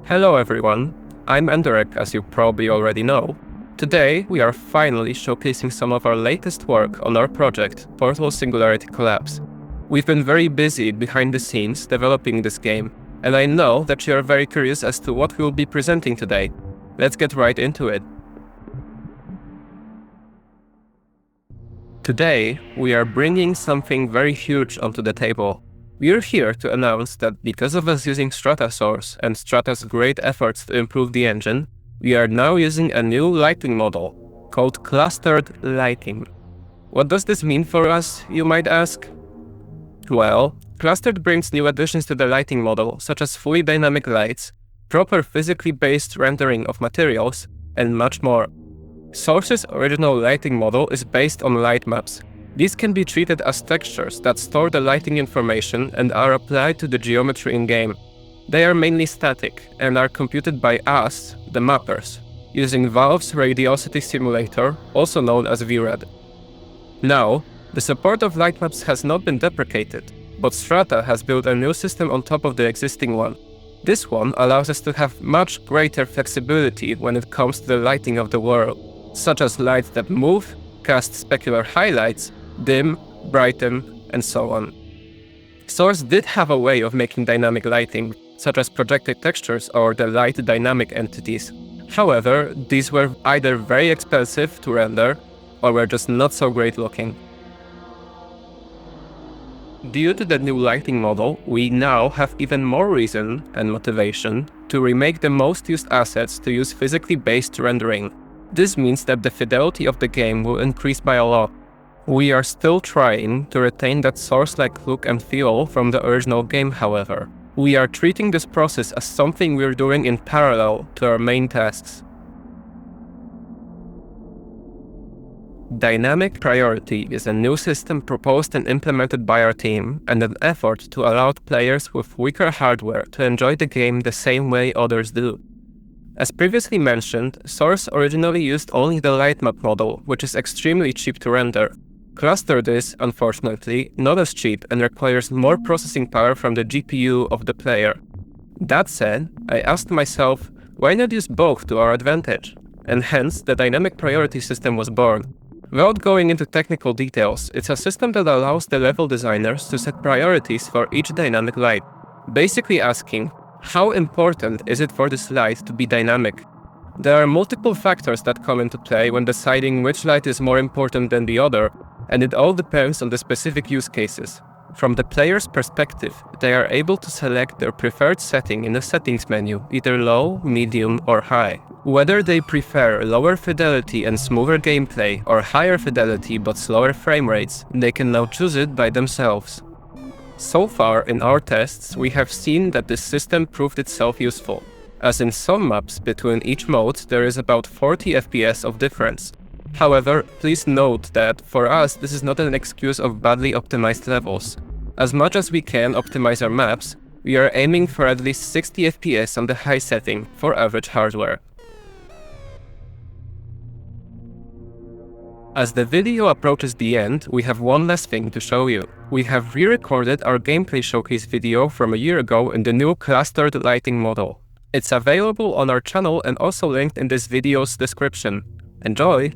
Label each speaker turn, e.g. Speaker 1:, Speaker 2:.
Speaker 1: Hello everyone, I'm Enderek, as you probably already know. Today we are finally showcasing some of our latest work on our project, Portal Singularity Collapse. We've been very busy behind the scenes developing this game, and I know that you are very curious as to what we will be presenting today. Let's get right into it. Today, we are bringing something very huge onto the table. We are here to announce that because of us using Strata Source and Strata's great efforts to improve the engine, we are now using a new lighting model called Clustered Lighting. What does this mean for us, you might ask? Well, Clustered brings new additions to the lighting model, such as fully dynamic lights, proper physically based rendering of materials, and much more. Source's original lighting model is based on light maps. These can be treated as textures that store the lighting information and are applied to the geometry in-game. They are mainly static and are computed by us, the mappers, using Valve's Radiosity Simulator, also known as VRAD. Now, the support of light maps has not been deprecated, but Strata has built a new system on top of the existing one. This one allows us to have much greater flexibility when it comes to the lighting of the world, such as lights that move, cast specular highlights, dim, brighten, and so on. Source did have a way of making dynamic lighting, such as projected textures or the light dynamic entities. However, these were either very expensive to render, or were just not so great looking. Due to the new lighting model, we now have even more reason and motivation to remake the most used assets to use physically based rendering. This means that the fidelity of the game will increase by a lot. We are still trying to retain that Source-like look and feel from the original game, however. We are treating this process as something we're doing in parallel to our main tasks. Dynamic Priority is a new system proposed and implemented by our team, and an effort to allow players with weaker hardware to enjoy the game the same way others do. As previously mentioned, Source originally used only the light map model, which is extremely cheap to render. Clustered is, unfortunately, not as cheap and requires more processing power from the GPU of the player. That said, I asked myself, why not use both to our advantage? And hence, the Dynamic Priority system was born. Without going into technical details, it's a system that allows the level designers to set priorities for each dynamic light, basically asking, how important is it for this light to be dynamic? There are multiple factors that come into play when deciding which light is more important than the other, and it all depends on the specific use cases. From the player's perspective, they are able to select their preferred setting in the settings menu, either low, medium, or high. Whether they prefer lower fidelity and smoother gameplay or higher fidelity but slower frame rates, they can now choose it by themselves. So far in our tests, we have seen that this system proved itself useful, as in some maps between each mode there is about 40 FPS of difference. However, please note that for us this is not an excuse of badly optimized levels. As much as we can optimize our maps, we are aiming for at least 60 FPS on the high setting for average hardware. As the video approaches the end, we have one last thing to show you. We have re-recorded our gameplay showcase video from a year ago in the new clustered lighting model. It's available on our channel and also linked in this video's description. Enjoy!